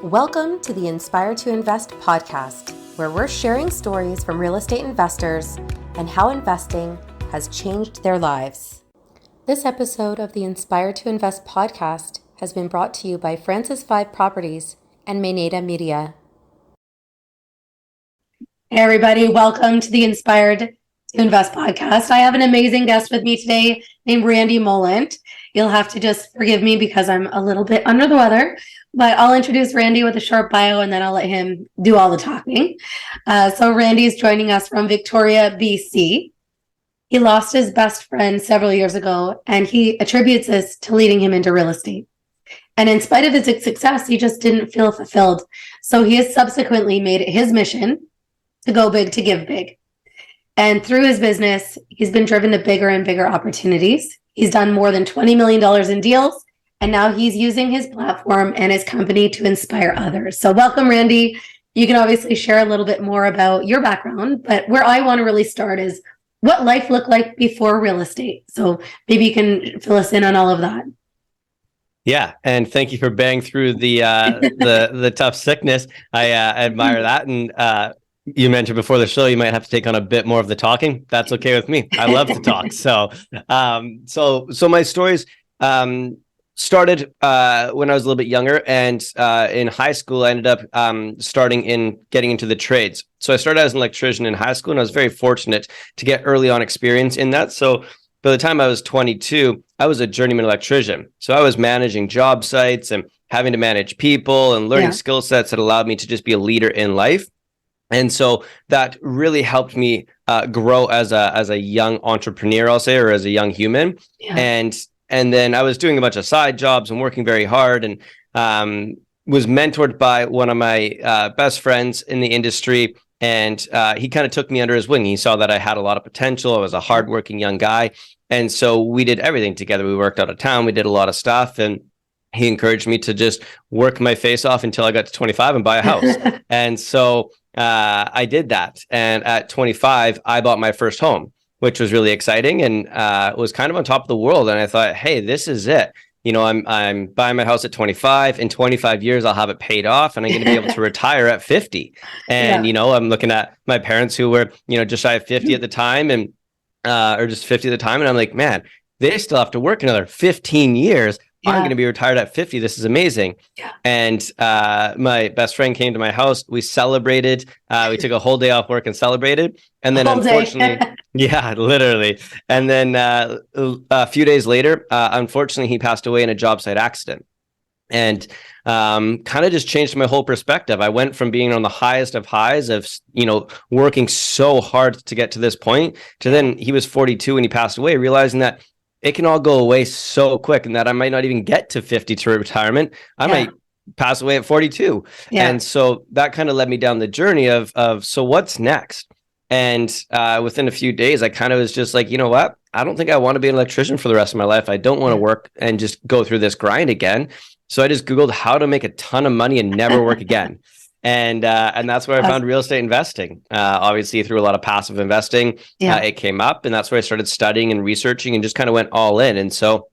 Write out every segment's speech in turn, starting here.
Welcome to the Inspire to Invest podcast, where we're sharing stories from real estate investors and how investing has changed their lives. This episode of the Inspire to Invest podcast has been brought to you by Francis 5 Properties and Maineta Media. Hey everybody, welcome to the Inspired to Invest podcast. I have an amazing guest with me today named Randy Molland. You'll have to just forgive me because I'm a little bit under the weather, but I'll introduce Randy with a short bio and then I'll let him do all the talking. So Randy is joining us from Victoria, BC. He lost his best friend several years ago, and he attributes this to leading him into real estate. And in spite of his success, he just didn't feel fulfilled. So he has subsequently made it his mission to go big, to give big. And through his business, he's been driven to bigger and bigger opportunities. He's done more than $20 million in deals, and now he's using his platform and his company to inspire others. So welcome, Randy. You can obviously share a little bit more about your background, but where I want to really start is what life looked like before real estate. So maybe you can fill us in on all of that. Yeah, and thank you for bearing through the tough sickness. I admire that, and you mentioned before the show you might have to take on a bit more of the talking. That's okay with me. I love to talk. So my stories started when I was a little bit younger, and in high school I ended up getting into the trades. So I started as an electrician in high school, and I was very fortunate to get early on experience in that. So by the time I was 22, I was a journeyman electrician. So I was managing job sites and having to manage people and learning skill sets that allowed me to just be a leader in life. And so that really helped me grow as a young entrepreneur, I'll say, or as a young human. Yeah. And then I was doing a bunch of side jobs and working very hard, and was mentored by one of my best friends in the industry. And he kind of took me under his wing. He saw that I had a lot of potential. I was a hardworking young guy. And so we did everything together. We worked out of town. We did a lot of stuff. And he encouraged me to just work my face off until I got to 25 and buy a house. And so I did that. And at 25, I bought my first home, which was really exciting, and was kind of on top of the world. And I thought, hey, this is it. You know, I'm buying my house at 25. In 25 years, I'll have it paid off, and I'm going to be able to retire at 50. And, you know, I'm looking at my parents who were, you know, just shy of 50 at the time, and or just 50 at the time. And I'm like, man, they still have to work another 15 years. I'm going to be retired at 50. This is amazing. Yeah. And my best friend came to my house. We celebrated. We took a whole day off work and celebrated. And then unfortunately, yeah, literally. And then a few days later, unfortunately, he passed away in a job site accident. And kind of just changed my whole perspective. I went from being on the highest of highs of, you know, working so hard to get to this point, to then he was 42 and he passed away, realizing that it can all go away so quick, and that I might not even get to 50 to retirement. I might pass away at 42. Yeah. And so that kind of led me down the journey of so what's next? And within a few days, I kind of was just like, you know what? I don't think I want to be an electrician for the rest of my life. I don't want to work and just go through this grind again. So I just Googled how to make a ton of money and never work again. And that's where I found real estate investing. Obviously, through a lot of passive investing, it came up, and that's where I started studying and researching and just kind of went all in. And so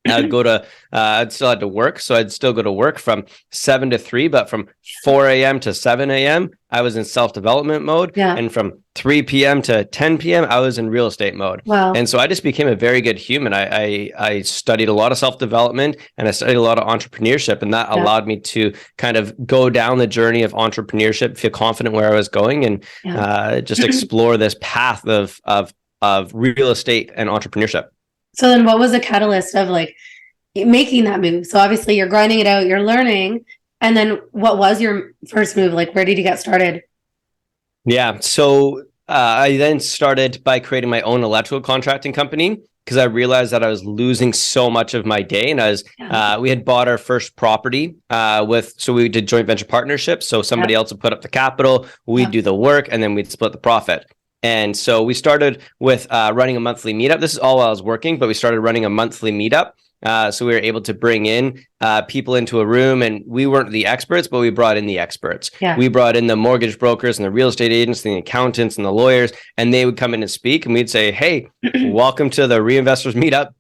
I'd still had to work. So I'd still go to work from 7 to 3, but from 4 a.m. to 7 a.m., I was in self-development mode. Yeah. And from 3 p.m. to 10 p.m., I was in real estate mode. Wow. And so I just became a very good human. I studied a lot of self-development, and I studied a lot of entrepreneurship, and that allowed me to kind of go down the journey of entrepreneurship, feel confident where I was going, and just explore this path of real estate and entrepreneurship. So then what was the catalyst of like making that move? So obviously you're grinding it out, you're learning. And then what was your first move? Like, where did you get started? Yeah. So I then started by creating my own electrical contracting company, because I realized that I was losing so much of my day. And we had bought our first property so we did joint venture partnerships. So somebody else would put up the capital, we'd do the work, and then we'd split the profit. And so we started with running a monthly meetup. This is all while I was working, but we started running a monthly meetup. So we were able to bring in people into a room, and we weren't the experts, but we brought in the experts. Yeah. We brought in the mortgage brokers and the real estate agents and the accountants and the lawyers, and they would come in and speak, and we'd say, hey, welcome to the Reinvestors meetup.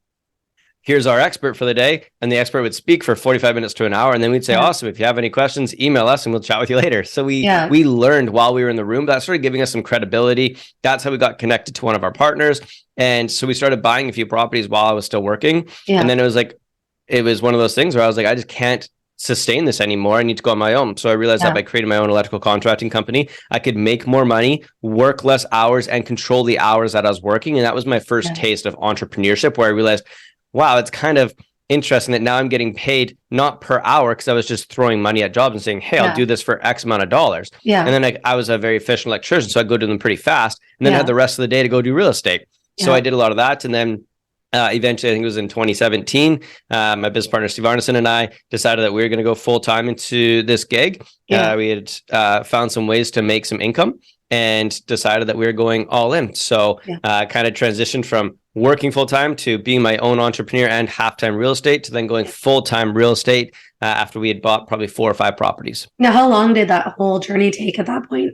here's our expert for the day. And the expert would speak for 45 minutes to an hour. And then we'd say, awesome, if you have any questions, email us and we'll chat with you later. So we learned while we were in the room. That started giving us some credibility. That's how we got connected to one of our partners. And so we started buying a few properties while I was still working. And then it was one of those things where I was like, I just can't sustain this anymore. I need to go on my own. So I realized that by creating my own electrical contracting company, I could make more money, work less hours, and control the hours that I was working. And that was my first taste of entrepreneurship, where I realized, wow, it's kind of interesting that now I'm getting paid not per hour, because I was just throwing money at jobs and saying, hey, I'll do this for X amount of dollars. And then I was a very efficient electrician, so I'd go do them pretty fast, and then had the rest of the day to go do real estate. So I did a lot of that. And then eventually, I think it was in 2017, my business partner, Steve Arneson, and I decided that we were going to go full time into this gig. We had found some ways to make some income and decided that we were going all in. So kind of transitioned from working full time to being my own entrepreneur and half-time real estate, to then going full-time real estate after we had bought probably 4 or 5 properties. Now, how long did that whole journey take at that point?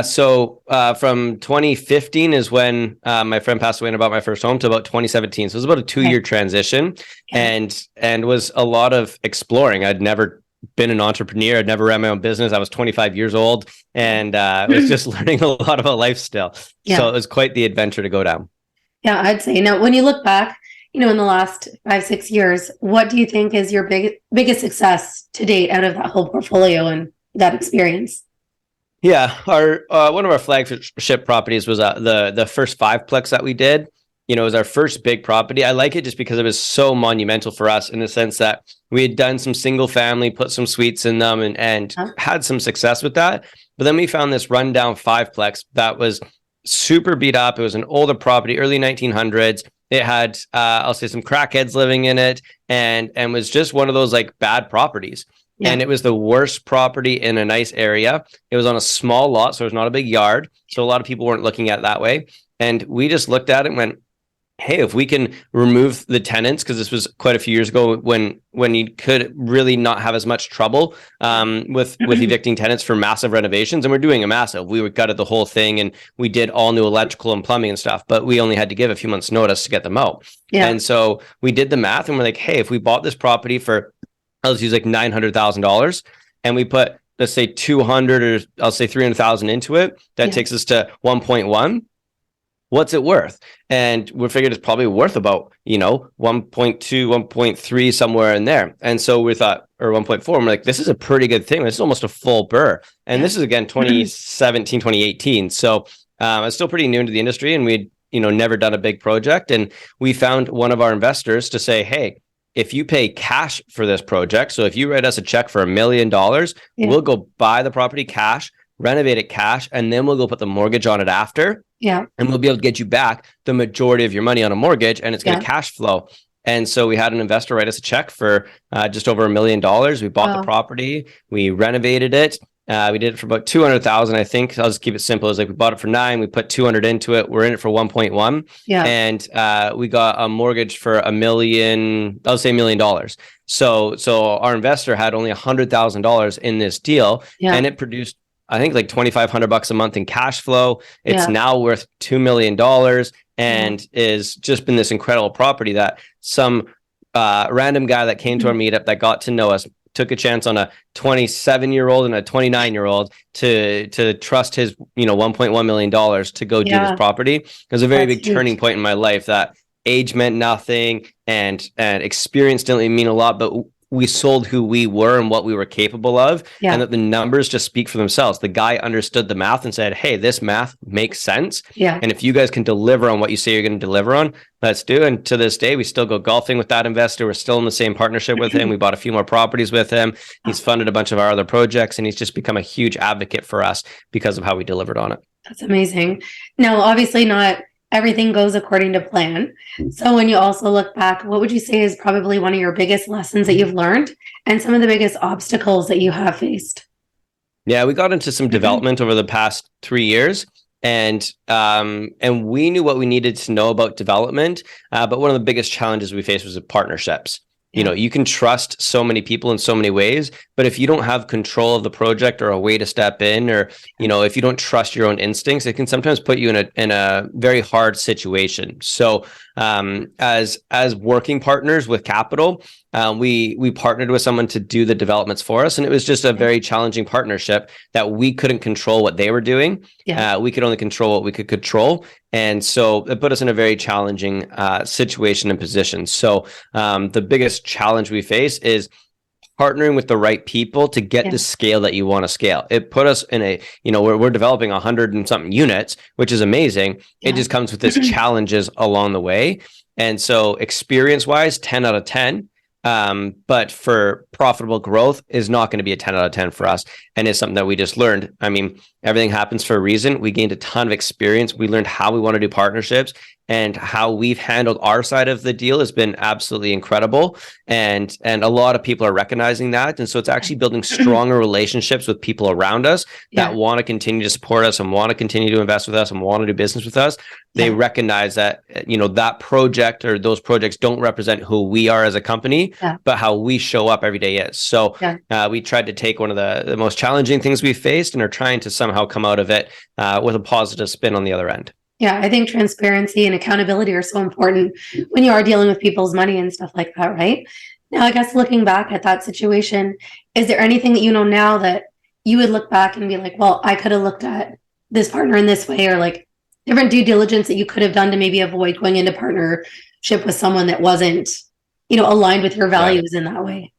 So from 2015 is when my friend passed away and I bought my first home, to about 2017. So it was about a 2-year transition, and was a lot of exploring. I'd never been an entrepreneur. I'd never ran my own business. I was 25 years old, and was just learning a lot about life still. So it was quite the adventure to go down. Yeah, I'd say. Now, when you look back, in the last 5-6 years, what do you think is your biggest success to date out of that whole portfolio and that experience? Yeah, our one of our flagship properties was the first 5-plex that we did. It was our first big property. I like it just because it was so monumental for us, in the sense that we had done some single family, put some suites in them, and had some success with that. But then we found this rundown 5-plex that was super beat up. It was an older property, early 1900s. It had, I'll say, some crackheads living in it, and was just one of those bad properties. And it was the worst property in a nice area. It was on a small lot, so it was not a big yard. So a lot of people weren't looking at it that way. And we just looked at it and went, hey, if we can remove the tenants, because this was quite a few years ago when you could really not have as much trouble with evicting tenants for massive renovations. And we're doing a massive. We gutted the whole thing, and we did all new electrical and plumbing and stuff, but we only had to give a few months notice to get them out. And so we did the math, and we're like, hey, if we bought this property for, let's use $900,000, and we put, let's say 200, or I'll say 300,000 into it, that takes us to 1.1. What's it worth? And we figured it's probably worth about, 1.2, 1.3, somewhere in there. And so we thought, or 1.4, we're like, this is a pretty good thing. This is almost a full burr. And this is, again, 2017, 2018. So I was still pretty new into the industry, and we'd, never done a big project. And we found one of our investors to say, hey, if you pay cash for this project, so if you write us a check for $1 million, we'll go buy the property cash, renovate it cash, and then we'll go put the mortgage on it after. And we'll be able to get you back the majority of your money on a mortgage, and it's going to cash flow. And so we had an investor write us a check for just over $1 million. We bought the property, we renovated it. We did it for about 200,000, I think. I'll just keep it simple. It was we bought it for 9, we put 200 into it. We're in it for 1.1. And we got a mortgage for $1 million. I'll say $1 million. So our investor had only $100,000 in this deal, and it produced, I think, $2,500 a month in cash flow. It's now worth $2 million, and is just been this incredible property that some random guy that came to our meetup that got to know us took a chance on a 27-year-old and a 29-year-old to trust his, $1.1 million to go do this property. It was a very big turning point in my life, that age meant nothing, and experience didn't mean a lot, but we sold who we were and what we were capable of, and that the numbers just speak for themselves. The guy understood the math and said, hey, this math makes sense. And if you guys can deliver on what you say you're going to deliver on, let's do. And to this day, we still go golfing with that investor. We're still in the same partnership with him. We bought a few more properties with him. He's funded a bunch of our other projects, and he's just become a huge advocate for us because of how we delivered on it. That's amazing. Now, obviously not everything goes according to plan. So when you also look back, what would you say is probably one of your biggest lessons that you've learned, and some of the biggest obstacles that you have faced? Yeah, we got into some development over the past 3 years, and we knew what we needed to know about development. But one of the biggest challenges we faced was partnerships. You can trust so many people in so many ways, but if you don't have control of the project or a way to step in, or, if you don't trust your own instincts, it can sometimes put you in a very hard situation. So as working partners with capital, we partnered with someone to do the developments for us, and it was just a very challenging partnership that we couldn't control what they were doing. We could only control what we could control, and so it put us in a very challenging situation and position. So the biggest challenge we face is partnering with the right people to get the scale that you want to scale. It put us in a, we're developing 100 and something units, which is amazing. It just comes with these challenges along the way. And so experience wise, 10 out of 10. But for profitable growth is not going to be a 10 out of 10 for us. And it's something that we just learned. I mean, everything happens for a reason. We gained a ton of experience. We learned how we want to do partnerships, and how we've handled our side of the deal has been absolutely incredible. And a lot of people are recognizing that. And so it's actually building stronger relationships with people around us that want to continue to support us and want to continue to invest with us and want to do business with us. They recognize that, that project or those projects don't represent who we are as a company, but how we show up every day is. So we tried to take one of the most challenging things we faced and are trying to somehow come out of it with a positive spin on the other end. Yeah, I think transparency and accountability are so important when you are dealing with people's money and stuff like that, right? Now, I guess looking back at that situation, is there anything that you know now that you would look back and be like, well, I could have looked at this partner in this way, or like different due diligence that you could have done to maybe avoid going into partnership with someone that wasn't, aligned with your values in that way?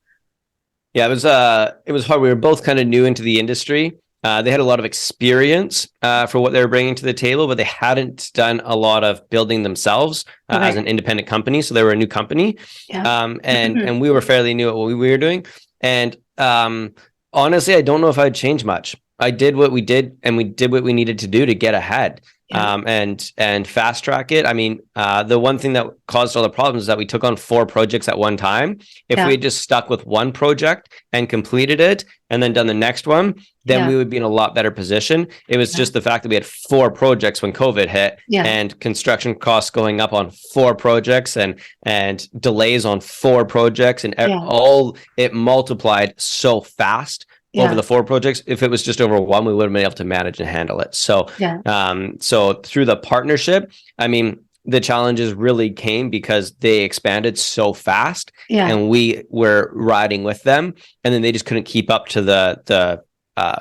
Yeah, it was hard. We were both kind of new into the industry. They had a lot of experience for what they were bringing to the table, but they hadn't done a lot of building themselves as an independent company. So they were a new company, and we were fairly new at what we were doing. And honestly, I don't know if I'd change much. I did what we did, and we did what we needed to do to get ahead. And fast track it. I mean, the one thing that caused all the problems is that we took on 4 projects at one time. If we had just stuck with one project and completed it and then done the next one, then we would be in a lot better position. It was just the fact that we had 4 projects when COVID hit, and construction costs going up on 4 projects and delays on 4 projects, and all it multiplied so fast. Over the 4 projects. If it was just over one, we would have been able to manage and handle it. So, so through the partnership, I mean, the challenges really came because they expanded so fast, and we were riding with them, and then they just couldn't keep up to the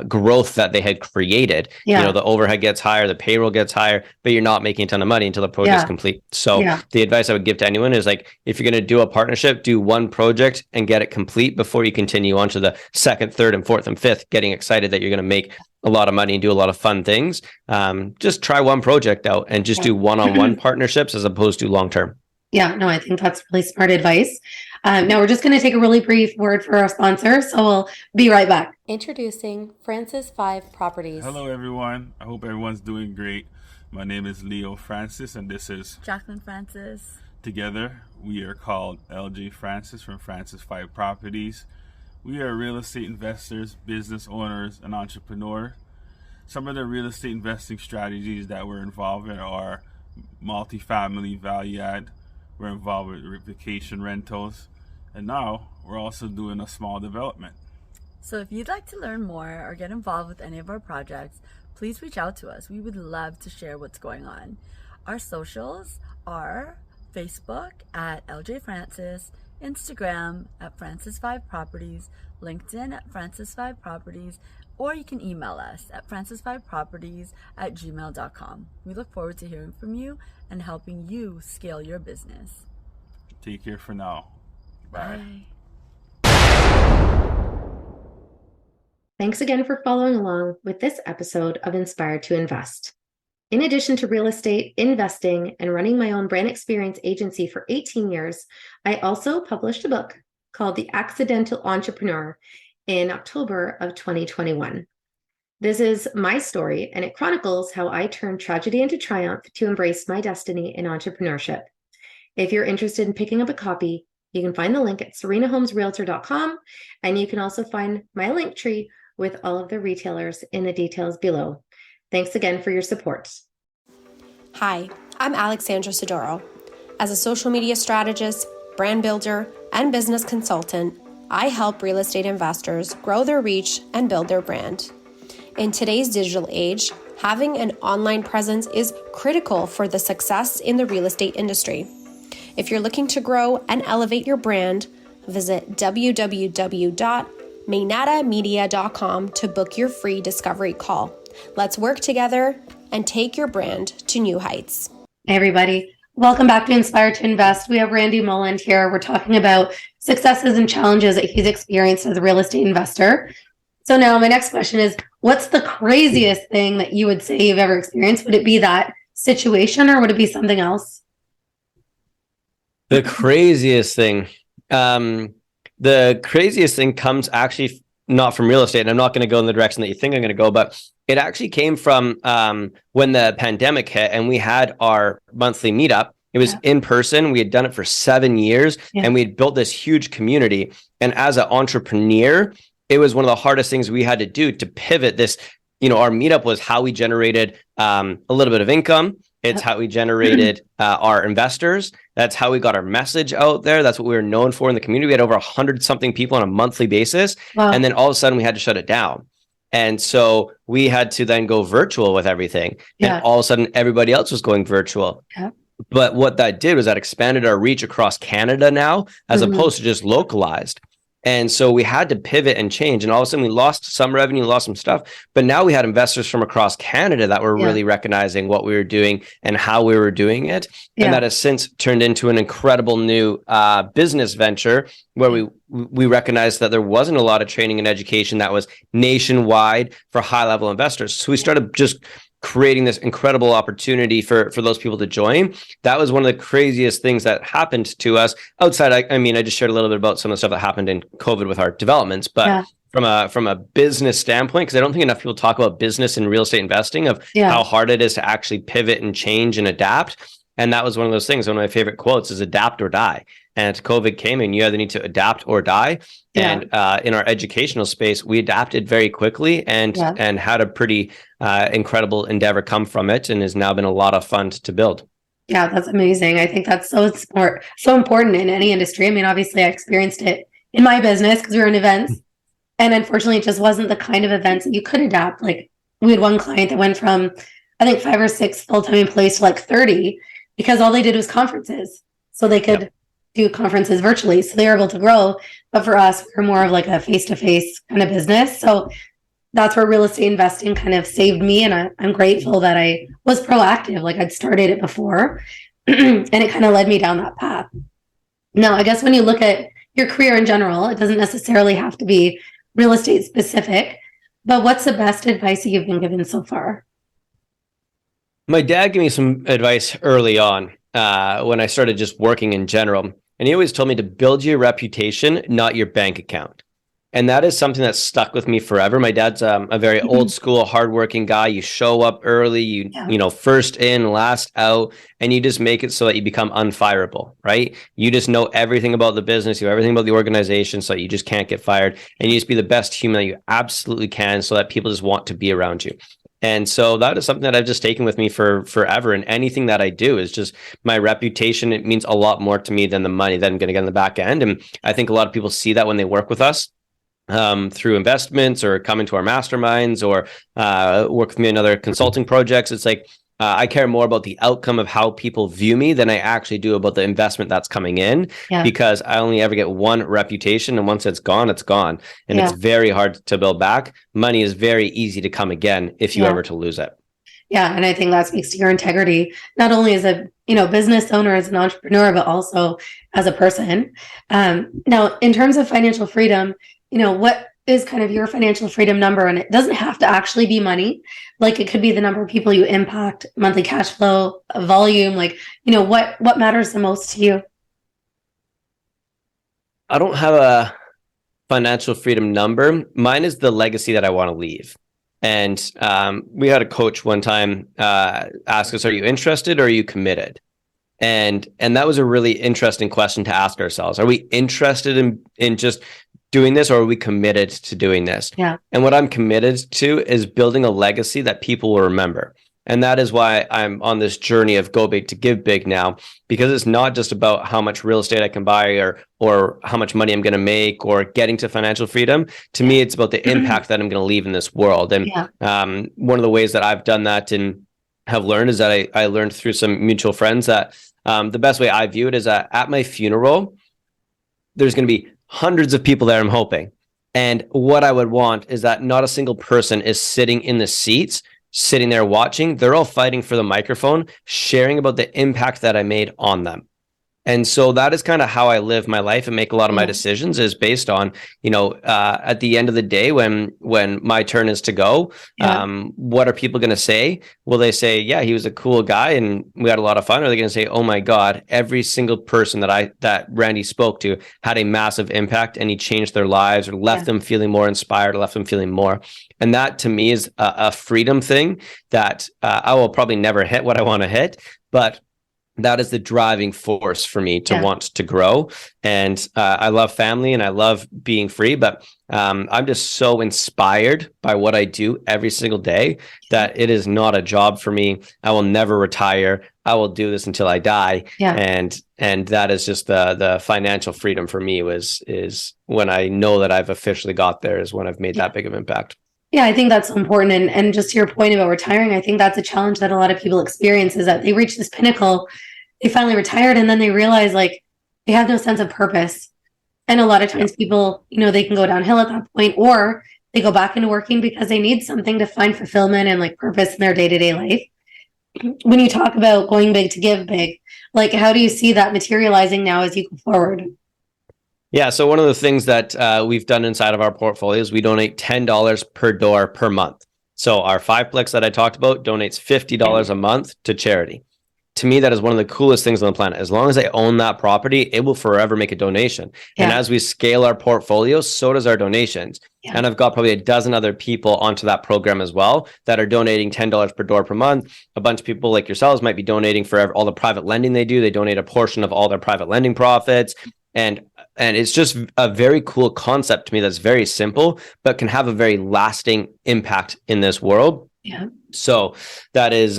growth that they had created. The overhead gets higher, the payroll gets higher, but you're not making a ton of money until the project's complete. So the advice I would give to anyone is, like, if you're going to do a partnership, do one project and get it complete before you continue on to the 2nd, 3rd, and 4th and 5th, getting excited that you're going to make a lot of money and do a lot of fun things. Just try one project out and just do one-on-one partnerships as opposed to long-term. Yeah, no, I think that's really smart advice. Now we're just going to take a really brief word for our sponsor, so we'll be right back. Introducing Francis 5 Properties. Hello, everyone. I hope everyone's doing great. My name is Leo Francis, and this is Jacqueline Francis. Together, we are called LJ Francis from Francis 5 Properties. We are real estate investors, business owners, and entrepreneurs. Some of the real estate investing strategies that we're involved in are multifamily value add. We're involved with vacation rentals, and now we're also doing a small development. So if you'd like to learn more or get involved with any of our projects, please reach out to us. We would love to share what's going on. Our socials are Facebook at LJ Francis, Instagram at Francis5 Properties, LinkedIn at Francis5 Properties, or you can email us at francis5properties@gmail.com. We look forward to hearing from you and helping you scale your business. Take care for now. Bye. Thanks again for following along with this episode of Inspired to Invest. In addition to real estate, investing, and running my own brand experience agency for 18 years, I also published a book called The Accidental Entrepreneur in October of 2021. This is my story, and it chronicles how I turned tragedy into triumph to embrace my destiny in entrepreneurship. If you're interested in picking up a copy, you can find the link at serenahomesrealtor.com, and you can also find my link tree with all of the retailers in the details below. Thanks again for your support. Hi, I'm Alexandra Sidoro. As a social media strategist, brand builder, and business consultant, I help real estate investors grow their reach and build their brand. In today's digital age, having an online presence is critical for the success in the real estate industry. If you're looking to grow and elevate your brand, visit www.mainatamedia.com to book your free discovery call. Let's work together and take your brand to new heights. Hey everybody, welcome back to Inspired to Invest. We have Randy Molland here. We're talking about successes and challenges that he's experienced as a real estate investor. So now my next question is, what's the craziest thing that you would say you've ever experienced? Would it be that situation or would it be something else? The craziest thing. The craziest thing comes actually not from real estate. And I'm not going to go in the direction that you think I'm going to go, but it actually came from when the pandemic hit and we had our monthly meetup. It was in person. We had done it for 7 years and we had built this huge community. And as an entrepreneur, it was one of the hardest things we had to do to pivot this. Our meetup was how we generated a little bit of income. It's how we generated our investors. That's how we got our message out there. That's what we were known for in the community. We had over 100 something people on a monthly basis. Wow. And then all of a sudden we had to shut it down. And so we had to then go virtual with everything. Yeah. And all of a sudden everybody else was going virtual. Yeah. But what that did was that expanded our reach across Canada now, as opposed to just localized. And so we had to pivot and change. And all of a sudden we lost some revenue, lost some stuff. But now we had investors from across Canada that were really recognizing what we were doing and how we were doing it. Yeah. And that has since turned into an incredible new business venture where we recognized that there wasn't a lot of training and education that was nationwide for high-level investors. So we started just creating this incredible opportunity for those people to join. That was one of the craziest things that happened to us outside. I just shared a little bit about some of the stuff that happened in COVID with our developments, but from a business standpoint, because I don't think enough people talk about business and real estate investing of how hard it is to actually pivot and change and adapt. And that was one of those things. One of my favorite quotes is adapt or die. And COVID came and you either need to adapt or die. Yeah. And in our educational space, we adapted very quickly and had a pretty incredible endeavor come from it, and has now been a lot of fun to build. Yeah, that's amazing. I think that's so important in any industry. I mean, obviously I experienced it in my business because we were in events, and unfortunately it just wasn't the kind of events that you could adapt. Like we had one client that went from, I think 5 or 6 full-time employees to like 30 because all they did was conferences. So they could do conferences virtually. So they were able to grow. But for us, we're more of like a face-to-face kind of business. So that's where real estate investing kind of saved me. And I'm grateful that I was proactive. Like I'd started it before and it kind of led me down that path. Now, I guess when you look at your career in general, it doesn't necessarily have to be real estate specific, but what's the best advice that you've been given so far? My dad gave me some advice early on when I started just working in general. And he always told me to build your reputation, not your bank account. And that is something that stuck with me forever. My dad's a very old school, hardworking guy. You show up early, you know, first in, last out, and you just make it so that you become unfireable, right? You just know everything about the business, you know everything about the organization, so that you just can't get fired. And you just be the best human that you absolutely can, so that people just want to be around you. And so that is something that I've just taken with me for forever. And anything that I do is just my reputation. It means a lot more to me than the money that I'm going to get in the back end. And I think a lot of people see that when they work with us through investments or come into our masterminds or work with me in other consulting projects. It's like, I care more about the outcome of how people view me than I actually do about the investment that's coming in, because I only ever get one reputation. And once it's gone, it's gone. And it's very hard to build back. Money is very easy to come again if you ever to lose it. Yeah. And I think that speaks to your integrity, not only as a business owner, as an entrepreneur, but also as a person. Now, in terms of financial freedom, what is kind of your financial freedom number? And it doesn't have to actually be money. Like it could be the number of people you impact, monthly cash flow, volume, like, what matters the most to you? I don't have a financial freedom number. Mine is the legacy that I want to leave. And we had a coach one time ask us, are you interested or are you committed? And that was a really interesting question to ask ourselves. Are we interested in just doing this, or are we committed to doing this? Yeah. And what I'm committed to is building a legacy that people will remember. And that is why I'm on this journey of go big to give big now, because it's not just about how much real estate I can buy or how much money I'm going to make or getting to financial freedom. To me, it's about the impact that I'm going to leave in this world. And one of the ways that I've done that in have learned is that I learned through some mutual friends that the best way I view it is that at my funeral, there's going to be hundreds of people there, I'm hoping. And what I would want is that not a single person is sitting in the seats, sitting there watching. They're all fighting for the microphone, sharing about the impact that I made on them. And so that is kind of how I live my life and make a lot of my decisions, is based on, at the end of the day, when my turn is to go, what are people going to say? Will they say, yeah, he was a cool guy and we had a lot of fun? Or are they going to say, oh my God, every single person that Randy spoke to had a massive impact and he changed their lives or left them feeling more inspired, or left them feeling more. And that to me is a freedom thing that I will probably never hit what I want to hit, but that is the driving force for me to want to grow. And I love family and I love being free, but I'm just so inspired by what I do every single day that it is not a job for me. I will never retire. I will do this until I die. And that is just the financial freedom for me is when I know that I've officially got there, is when I've made that big of impact. Yeah, I think that's so important. And just to your point about retiring, I think that's a challenge that a lot of people experience, is that they reach this pinnacle, they finally retired, and then they realize like they have no sense of purpose. And a lot of times people, they can go downhill at that point, or they go back into working because they need something to find fulfillment and like purpose in their day-to-day life. When you talk about going big to give big, like how do you see that materializing now as you go forward? Yeah. So one of the things that we've done inside of our portfolio is we donate $10 per door per month. So our 5plex that I talked about donates $50 a month to charity. To me, that is one of the coolest things on the planet. As long as I own that property, it will forever make a donation. And as we scale our portfolio, so does our donations. And I've got probably a dozen other people onto that program as well that are donating $10 per door per month. A bunch of people like yourselves might be donating for all the private lending they do. They donate a portion of all their private lending profits. And it's just a very cool concept to me that's very simple, but can have a very lasting impact in this world. So that is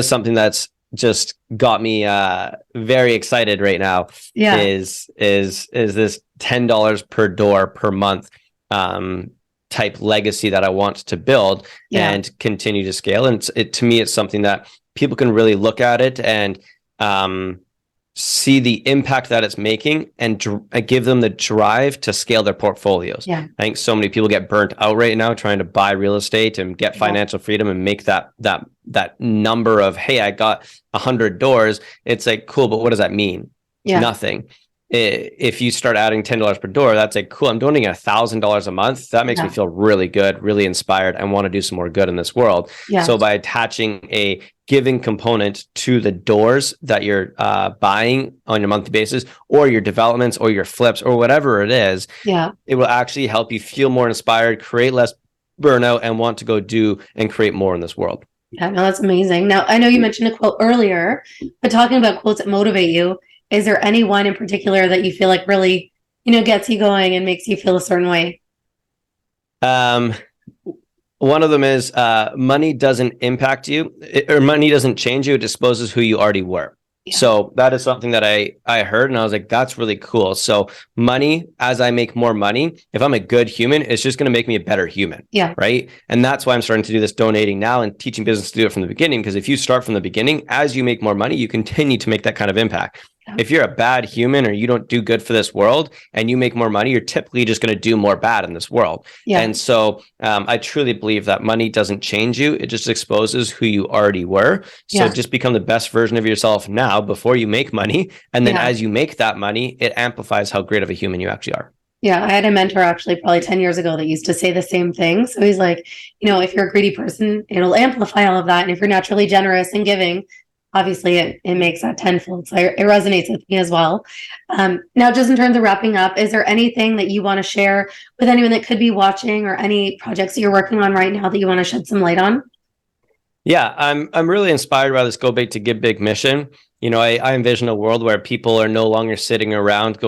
something that's just got me very excited right now. Is this $10 per door per month type legacy that I want to build and continue to scale. And to me, it's something that people can really look at it and see the impact that it's making and give them the drive to scale their portfolios. I think so many people get burnt out right now trying to buy real estate and get financial freedom and make that number of, hey, I got 100 doors. It's like, cool, but what does that mean? Nothing. If you start adding $10 per door, that's like, cool, I'm donating $1,000 a month. That makes me feel really good, really inspired, and want to do some more good in this world. So by attaching a giving component to the doors that you're buying on your monthly basis, or your developments or your flips or whatever it is, it will actually help you feel more inspired, create less burnout, and want to go do and create more in this world. Yeah, no, that's amazing. Now, I know you mentioned a quote earlier, but talking about quotes that motivate you, is there any one in particular that you feel like really, gets you going and makes you feel a certain way? One of them is money doesn't impact you, or money doesn't change you. It disposes who you already were. So that is something that I heard, and I was like, that's really cool. So money, as I make more money, if I'm a good human, it's just going to make me a better human. Right. And that's why I'm starting to do this donating now and teaching business to do it from the beginning. Because if you start from the beginning, as you make more money, you continue to make that kind of impact. If you're a bad human or you don't do good for this world and you make more money, you're typically just going to do more bad in this world. And so I truly believe that money doesn't change you. It just exposes who you already were. So just become the best version of yourself now before you make money. And then as you make that money, it amplifies how great of a human you actually are. I had a mentor actually probably 10 years ago that used to say the same thing. So he's like, if you're a greedy person, it'll amplify all of that. And if you're naturally generous and giving, obviously it makes that tenfold. So it resonates with me as well. Now, just in terms of wrapping up, is there anything that you want to share with anyone that could be watching, or any projects that you're working on right now that you want to shed some light on? Yeah, I'm really inspired by this Go Big to Give Big mission. I envision a world where people are no longer sitting around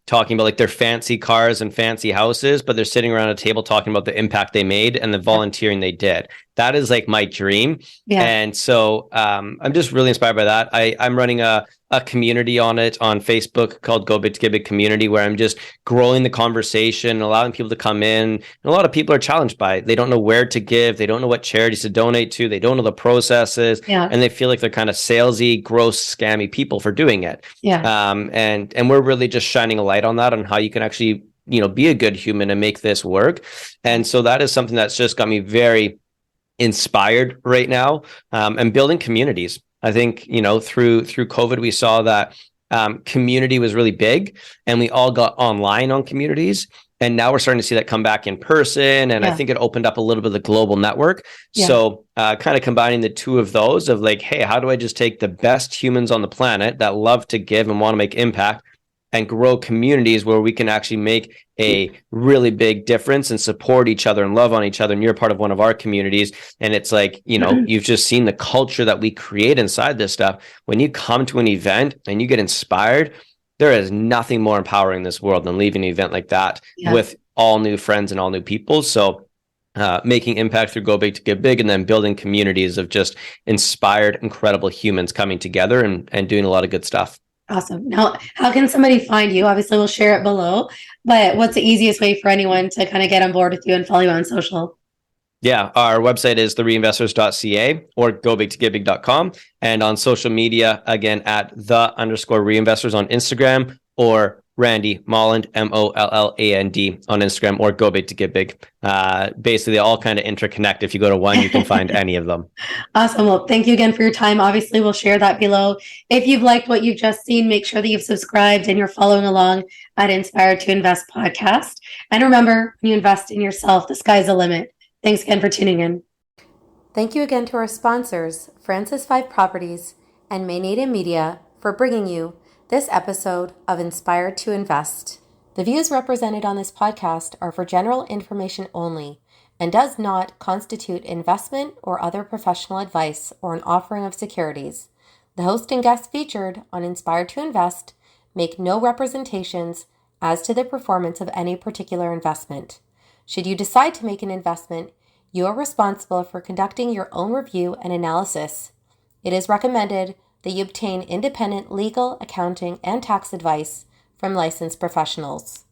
talking about like their fancy cars and fancy houses, but they're sitting around a table talking about the impact they made and the volunteering they did. That is like my dream. Yeah. And so I'm just really inspired by that. I'm running a community on Facebook called Go Big to Get Big Community, where I'm just growing the conversation, allowing people to come in. And a lot of people are challenged by it. They don't know where to give. They don't know what charities to donate to. They don't know the processes. Yeah. And they feel like they're kind of salesy, gross, scammy people for doing it. Yeah. And we're really just shining a light on that, on how you can actually, be a good human and make this work. And so that is something that's just got me very inspired right now, and building communities. I think, through COVID, we saw that community was really big, and we all got online on communities. And now we're starting to see that come back in person. And I think it opened up a little bit of the global network. Yeah. So kind of combining the two of those of like, hey, how do I just take the best humans on the planet that love to give and want to make impact and grow communities where we can actually make a really big difference and support each other and love on each other. And you're part of one of our communities. And it's like, you've just seen the culture that we create inside this stuff. When you come to an event and you get inspired, there is nothing more empowering in this world than leaving an event like that with all new friends and all new people. So making impact through Go Big to Get Big, and then building communities of just inspired, incredible humans coming together and doing a lot of good stuff. Awesome. Now, how can somebody find you? Obviously, we'll share it below, but what's the easiest way for anyone to kind of get on board with you and follow you on social? Yeah, our website is thereinvestors.ca or gobigtogetbig.com. And on social media, again, at _reinvestors on Instagram, or Randy Molland, Molland on Instagram, or Go Big to Get Big. Basically, they all kind of interconnect. If you go to one, you can find any of them. Awesome. Well, thank you again for your time. Obviously, we'll share that below. If you've liked what you've just seen, make sure that you've subscribed and you're following along at Inspired to Invest podcast. And remember, when you invest in yourself, the sky's the limit. Thanks again for tuning in. Thank you again to our sponsors, Francis 5 Properties and Maynaden Media, for bringing you this episode of Inspired to Invest. The views represented on this podcast are for general information only and does not constitute investment or other professional advice or an offering of securities. The host and guests featured on Inspired to Invest make no representations as to the performance of any particular investment. Should you decide to make an investment, you are responsible for conducting your own review and analysis. It is recommended that you obtain independent legal, accounting, and tax advice from licensed professionals.